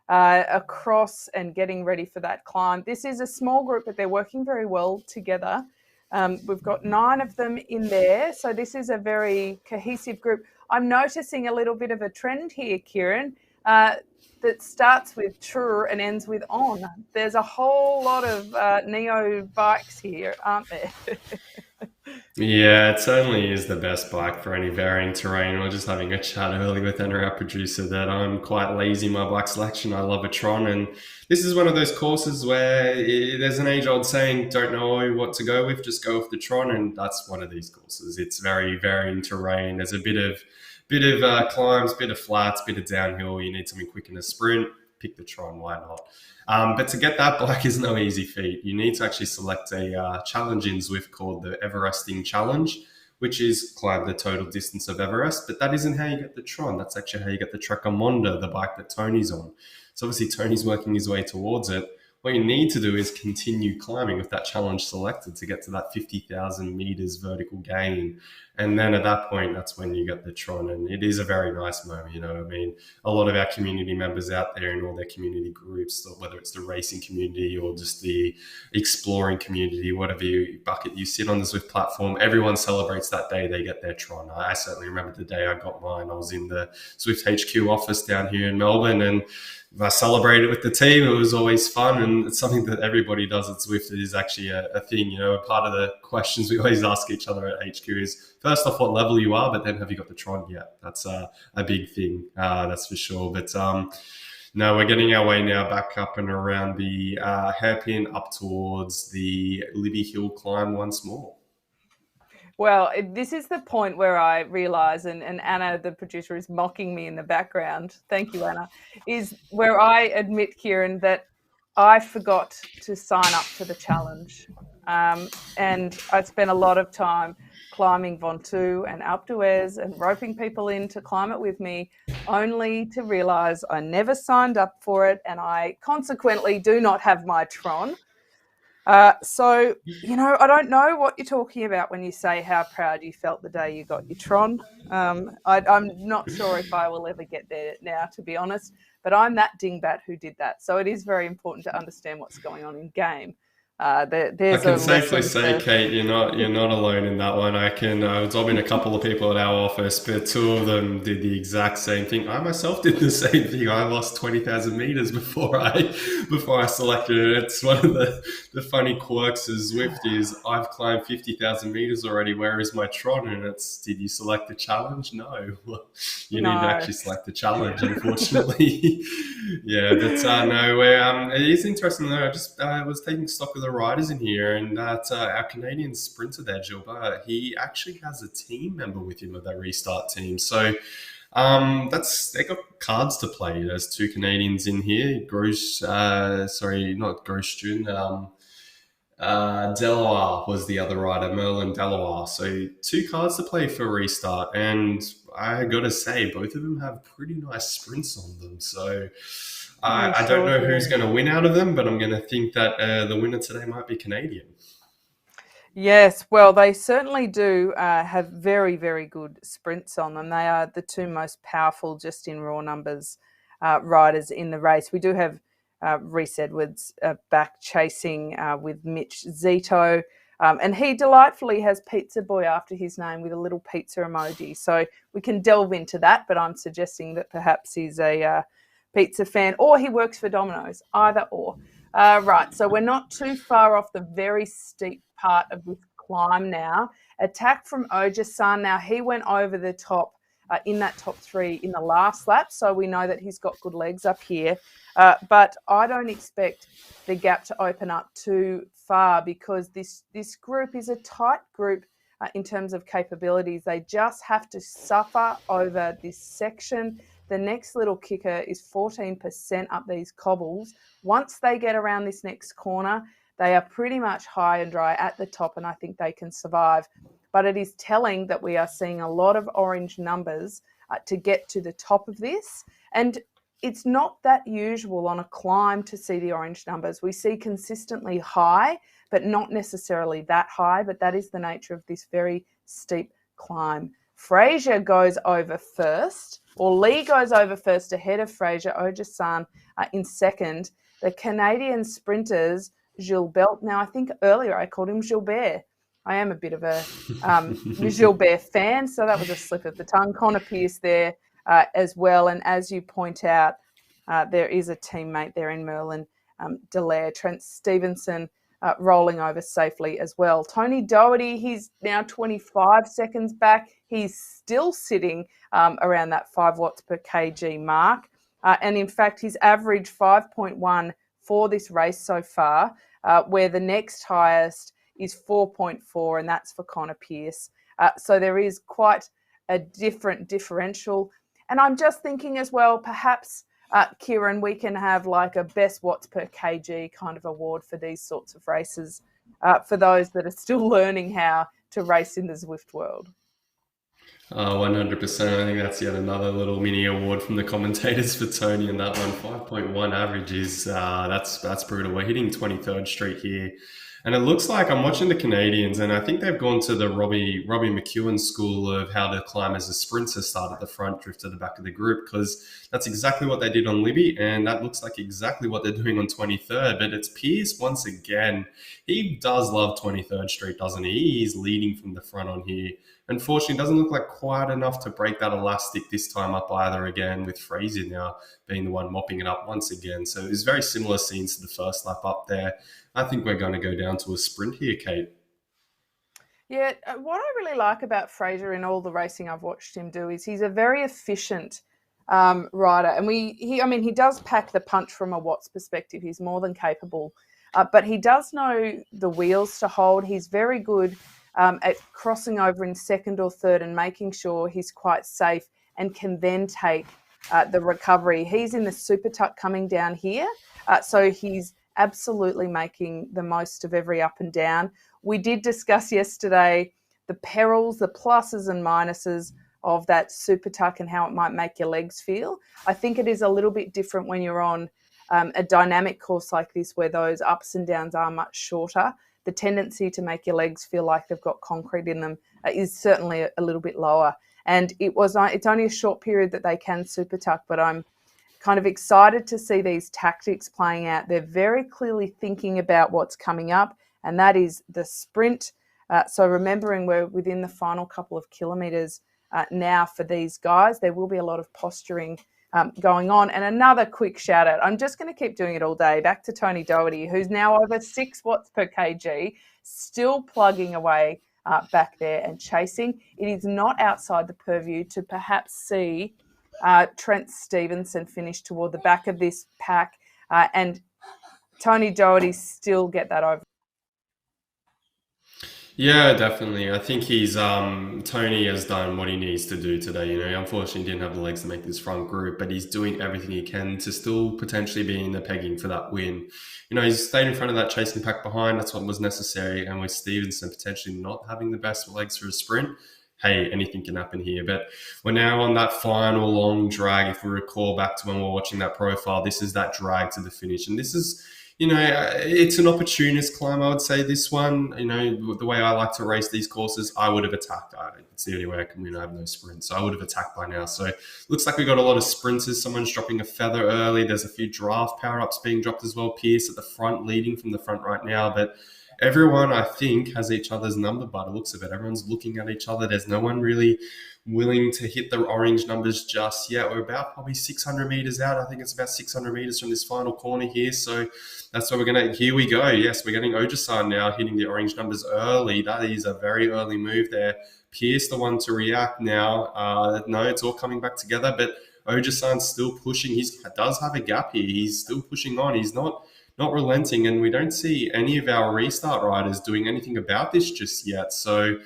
across and getting ready for that climb. This is a small group, but they're working very well together. We've got 9 of them in there. So this is a very cohesive group. I'm noticing a little bit of a trend here, Kieran, that starts with true and ends with on. There's a whole lot of Neo bikes here, aren't there? Yeah, it certainly is the best bike for any varying terrain. We were just having a chat earlier with Anna, our producer, that I'm quite lazy in my bike selection. I love a Tron, and this is one of those courses where there's an age-old saying, don't know what to go with, just go with the Tron, and that's one of these courses. It's very varying terrain. There's a bit of climbs, bit of flats, bit of downhill. You need something quick in a sprint, pick the Tron, why not? But to get that bike is no easy feat. You need to actually select a challenge in Zwift called the Everesting Challenge, which is climb the total distance of Everest. But that isn't how you get the Tron. That's actually how you get the Trekker Monda, the bike that Tony's on. So obviously Tony's working his way towards it. what you need to do is continue climbing with that challenge selected to get to that 50,000 meters vertical gain. And then at that point, that's when you get the Tron. And it is a very nice moment. I mean, a lot of our community members out there in all their community groups, whether it's the racing community or just the exploring community, whatever bucket you sit on the Zwift platform, everyone celebrates that day they get their Tron. I certainly remember the day I got mine. I was in the Zwift HQ office down here in Melbourne, and I celebrated with the team. It was always fun, and it's something that everybody does at Zwift. It is actually a thing. Part of the questions we always ask each other at HQ is, first off, what level you are, but then have you got the Tron yet? That's a big thing, that's for sure. But no, we're getting our way now back up and around the hairpin up towards the Libby Hill climb once more. Well, this is the point where I realise, and Anna, the producer, is mocking me in the background. Thank you, Anna. Is where I admit, Kieran, that I forgot to sign up for the challenge. And I spent a lot of time climbing Ventoux and Alpe d'Huez and roping people in to climb it with me, only to realise I never signed up for it, and I consequently do not have my Tron. So, I don't know what you're talking about when you say how proud you felt the day you got your Tron. I'm not sure if I will ever get there now, to be honest, but I'm that dingbat who did that. So it is very important to understand what's going on in game. I can safely say, Kate, you're not alone in that one. I was talking to a couple of people at our office, but two of them did the exact same thing. I myself did the same thing. I lost 20,000 meters before I selected it. It's one of the funny quirks of Zwift is I've climbed 50,000 meters already. Where is my Tron? And it's, did you select the challenge? No, you need to actually select the challenge, unfortunately. Yeah, but no, it is interesting though. I was taking stock of the riders in here, and that our Canadian sprinter there, Gilbert, he actually has a team member with him of that restart team. So they got cards to play. There's two Canadians in here. Deloire was the other rider, Merlin Deloire. So two cards to play for restart, and I got to say, both of them have pretty nice sprints on them. So I don't know who's going to win out of them, but I'm going to think that the winner today might be Canadian. Yes, well, they certainly do have very, very good sprints on them. They are the two most powerful, just in raw numbers, riders in the race. We do have Rhys Edwards back chasing with Mitch Zito, and he delightfully has Pizza Boy after his name with a little pizza emoji. So we can delve into that, but I'm suggesting that perhaps he's a pizza fan, or he works for Domino's, either or. Right, so we're not too far off the very steep part of this climb now. Attack from Oja-san. Now, he went over the top in that top three in the last lap, so we know that he's got good legs up here. But I don't expect the gap to open up too far, because this group is a tight group in terms of capabilities. They just have to suffer over this section. The next little kicker is 14% up these cobbles. Once they get around this next corner, they are pretty much high and dry at the top, and I think they can survive. But it is telling that we are seeing a lot of orange numbers to get to the top of this. And it's not that usual on a climb to see the orange numbers. We see consistently high, but not necessarily that high. But that is the nature of this very steep climb. Fraser goes over first, or Lee goes over first ahead of Fraser. Oja-san in second. The Canadian sprinters, Gilbert. Now, I think earlier I called him Gilbert. I am a bit of a Gilbert fan, so that was a slip of the tongue. Connor Pierce there as well. And as you point out, there is a teammate there in Merlin Dallaire. Trent Stevenson rolling over safely as well. Tony Doherty, he's now 25 seconds back. He's still sitting around that 5 watts per kg mark. And in fact, he's averaged 5.1 for this race so far, where the next highest is 4.4, and that's for Connor Pierce. So there is quite a different differential. And I'm just thinking as well, perhaps, Kieran, we can have like a best watts per kg kind of award for these sorts of races for those that are still learning how to race in the Zwift world. 100%. I think that's yet another little mini award from the commentators for Tony in that one. 5.1 average is that's brutal. We're hitting 23rd Street here. And it looks like I'm watching the Canadians, and I think they've gone to the Robbie McEwen school of how to climb as a sprinter, start at the front, drift to the back of the group, because that's exactly what they did on Libby, and that looks like exactly what they're doing on 23rd. But it's Pierce once again. He does love 23rd Street, doesn't he? He's leading from the front on here. Unfortunately, it doesn't look like quite enough to break that elastic this time up either again, with Fraser now being the one mopping it up once again. So it's very similar scenes to the first lap up there. I think we're going to go down to a sprint here, Kate. Yeah, what I really like about Fraser in all the racing I've watched him do is he's a very efficient rider, and he does pack the punch from a Watts perspective. He's more than capable, but he does know the wheels to hold. He's very good at crossing over in second or third and making sure he's quite safe and can then take the recovery. He's in the super tuck coming down here, so he's absolutely making the most of every up and down. We did discuss yesterday the perils, the pluses and minuses of that super tuck and how it might make your legs feel. I think it is a little bit different when you're on a dynamic course like this, where those ups and downs are much shorter. The tendency to make your legs feel like they've got concrete in them is certainly a little bit lower. And it's only a short period that they can super tuck, but I'm kind of excited to see these tactics playing out. They're very clearly thinking about what's coming up, and that is the sprint. So remembering we're within the final couple of kilometres now for these guys, there will be a lot of posturing going on. And another quick shout out, I'm just going to keep doing it all day, back to Tony Doherty, who's now over 6 watts per kg, still plugging away back there and chasing. It is not outside the purview to perhaps see Trent Stevenson finish toward the back of this pack and Tony Doherty still get that over. Yeah, definitely. I think he's Tony has done what he needs to do today. You know, he unfortunately didn't have the legs to make this front group, but he's doing everything he can to still potentially be in the pegging for that win. You know, he's stayed in front of that chasing pack behind. That's what was necessary. And with Stevenson potentially not having the best legs for a sprint, hey, anything can happen here. But we're now on that final long drag. If we recall back to when we were watching that profile, this is that drag to the finish. And this is, you know, it's an opportunist climb, I would say, this one. You know, the way I like to race these courses, I would have attacked. It's the only way I can win. I have no sprint, so I would have attacked by now. So looks like we got a lot of sprinters. Someone's dropping a feather early. There's a few draft power-ups being dropped as well. Pierce at the front, leading from the front right now. But everyone, I think, has each other's number by the looks of it. Everyone's looking at each other. There's no one really willing to hit the orange numbers just yet. We're about probably 600 meters out. I think it's about 600 meters from this final corner here. So that's what we're going to, here we go. Yes, we're getting Ojasan now hitting the orange numbers early. That is a very early move there. Pierce the one to react now. No, it's all coming back together, but Ojasan's still pushing. He does have a gap here. He's still pushing on. He's not relenting, and we don't see any of our restart riders doing anything about this just yet. So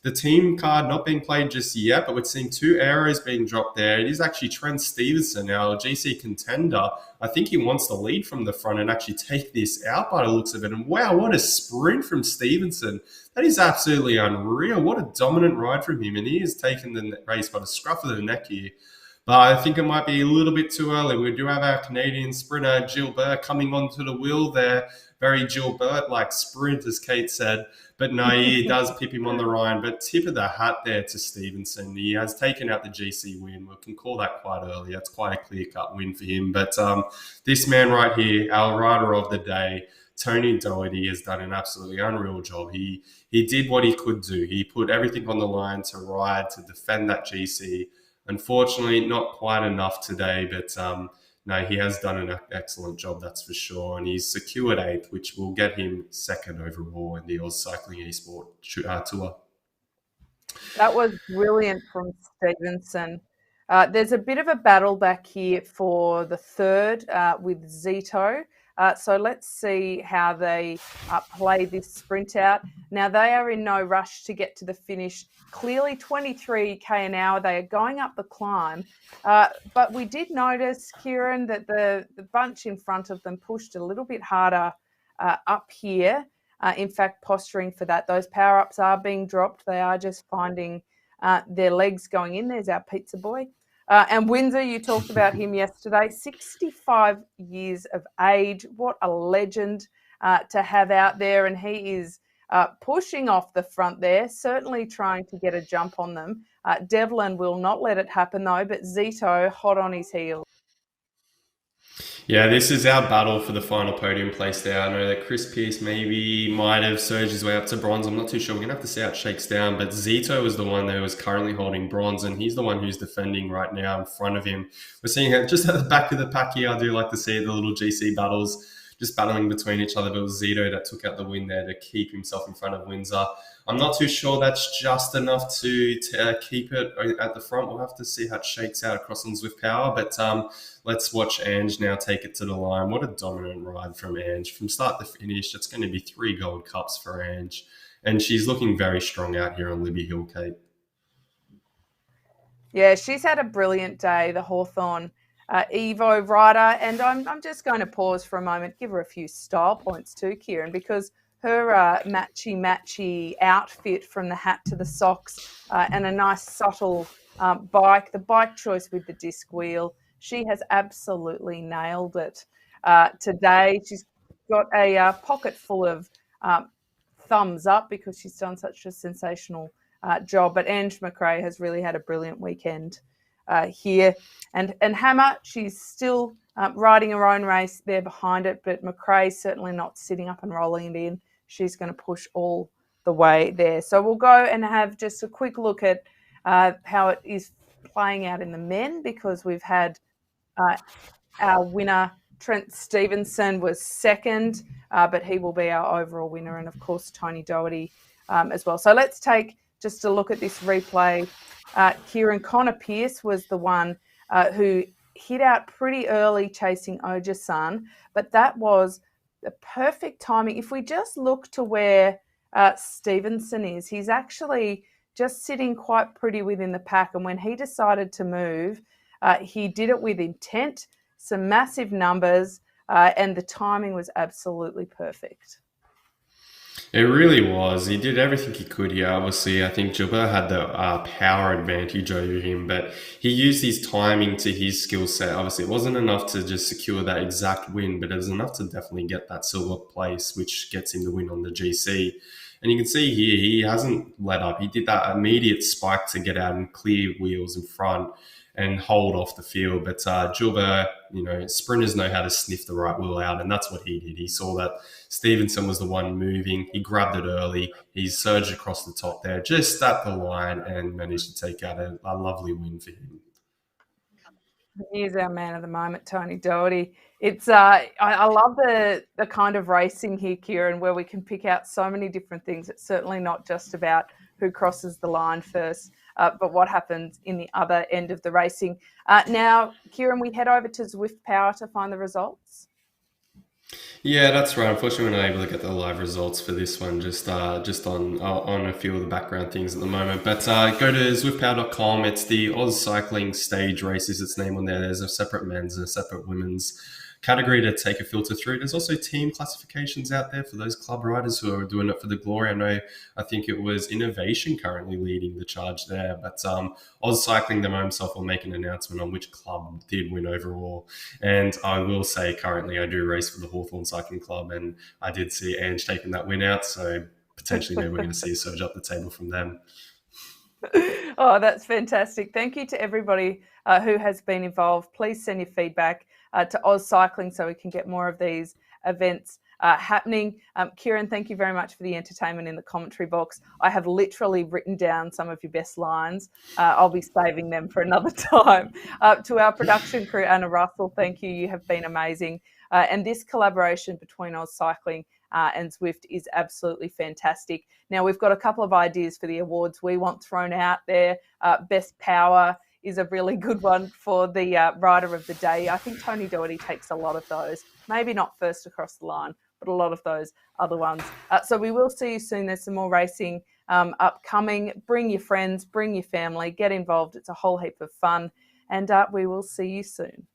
the team card not being played just yet, but we're seeing 2 arrows being dropped there. It is actually Trent Stevenson, our GC contender. I think he wants to lead from the front and actually take this out by the looks of it. And wow, what a sprint from Stevenson. That is absolutely unreal. What a dominant ride from him. And he has taken the race by the scruff of the neck here. But I think it might be a little bit too early. We do have our Canadian sprinter, Gilbert, coming onto the wheel there. Very Gilbert-like sprint, as Kate said. But no, he does pip him on the Rhine. But tip of the hat there to Stevenson. He has taken out the GC win. We can call that quite early. That's quite a clear-cut win for him. But this man right here, our rider of the day, Tony Doherty, has done an absolutely unreal job. He did what he could do. He put everything on the line to ride, to defend that GC. Unfortunately, not quite enough today, but no, he has done an excellent job, that's for sure. And he's secured 8th, which will get him 2nd overall in the AusCycling Esports Tour. That was brilliant from Stevenson. There's a bit of a battle back here for the 3rd with Zito. So let's see how they play this sprint out. Now, they are in no rush to get to the finish. Clearly 23k an hour. They are going up the climb. But we did notice, Kieran, that the bunch in front of them pushed a little bit harder up here. In fact, posturing for that. Those power-ups are being dropped. They are just finding their legs going in. There's our pizza boy. And Windsor, you talked about him yesterday, 65 years of age. What a legend to have out there. And he is pushing off the front there, certainly trying to get a jump on them. Devlin will not let it happen, though, but Zito hot on his heels. Yeah, this is our battle for the final podium place there. I know that Chris Pearce maybe might have surged his way up to bronze. I'm not too sure. We're going to have to see how it shakes down. But Zito is the one that was currently holding bronze, and he's the one who's defending right now in front of him. We're seeing it just at the back of the pack here. I do like to see the little GC battles just battling between each other. But it was Zito that took out the win there to keep himself in front of Windsor. I'm not too sure that's just enough to keep it at the front. We'll have to see how it shakes out across on Zwift Power. But let's watch Ange now take it to the line. What a dominant ride from Ange. From start to finish, it's going to be 3 gold cups for Ange. And she's looking very strong out here on Libby Hill, Kate. Yeah, she's had a brilliant day, the Hawthorn Evo rider. And I'm just going to pause for a moment, give her a few style points too, Kieran, because her matchy outfit from the hat to the socks and a nice subtle bike, the bike choice with the disc wheel, she has absolutely nailed it today. She's got a pocket full of thumbs up because she's done such a sensational job. But Ange McRae has really had a brilliant weekend here. And Hammer, she's still riding her own race there behind it, but McRae's certainly not sitting up and rolling it in. She's going to push all the way there. So we'll go and have just a quick look at how it is playing out in the men, because we've had our winner, Trent Stevenson, was second, but he will be our overall winner. And, of course, Tony Doherty as well. So let's take just a look at this replay. Kieran, Connor Pearce was the one who hit out pretty early chasing Ojasan, but that was the perfect timing. If we just look to where Stevenson is, he's actually just sitting quite pretty within the pack. And when he decided to move, he did it with intent, some massive numbers, and the timing was absolutely perfect. It really was. He did everything he could here. Obviously, I think Gilbert had the power advantage over him, but he used his timing to his skill set. Obviously, it wasn't enough to just secure that exact win, but it was enough to definitely get that silver place, which gets him the win on the GC. And you can see here, he hasn't let up. He did that immediate spike to get out and clear wheels in front and hold off the field. But Gilbert, sprinters know how to sniff the right wheel out, and that's what he did. He saw that Stevenson was the one moving. He grabbed it early. He surged across the top there, just at the line, and managed to take out a lovely win for him. He's our man of the moment, Tony Doherty. It's I love the kind of racing here, Kieran, where we can pick out so many different things. It's certainly not just about who crosses the line first, but what happens in the other end of the racing. Now, Kieran, we head over to Zwift Power to find the results. Yeah, that's right. Unfortunately, we're not able to get the live results for this one, just on a few of the background things at the moment. But go to zwiftpower.com. It's the AusCycling Stage Races. Its name on there. There's a separate men's and a separate women's category to take a filter through. There's also team classifications out there for those club riders who are doing it for the glory. I think it was Innovation currently leading the charge there, but AusCycling them himself will make an announcement on which club did win overall. And I will say currently I do race for the Hawthorn Cycling Club, and I did see Ange taking that win out, so potentially maybe we're going to see a surge up the table from them. Oh, that's fantastic. Thank you to everybody who has been involved. Please send your feedback to AusCycling so we can get more of these events happening. Kieran, thank you very much for the entertainment in the commentary box. I have literally written down some of your best lines. I'll be saving them for another time. To our production crew, Anna Russell, thank you. You have been amazing. And this collaboration between AusCycling and Zwift is absolutely fantastic. Now, we've got a couple of ideas for the awards we want thrown out there. Best Power is a really good one for the rider of the day. I think Tony Doherty takes a lot of those. Maybe not first across the line, but a lot of those other ones. So we will see you soon. There's some more racing upcoming. Bring your friends, bring your family, get involved. It's a whole heap of fun. And we will see you soon.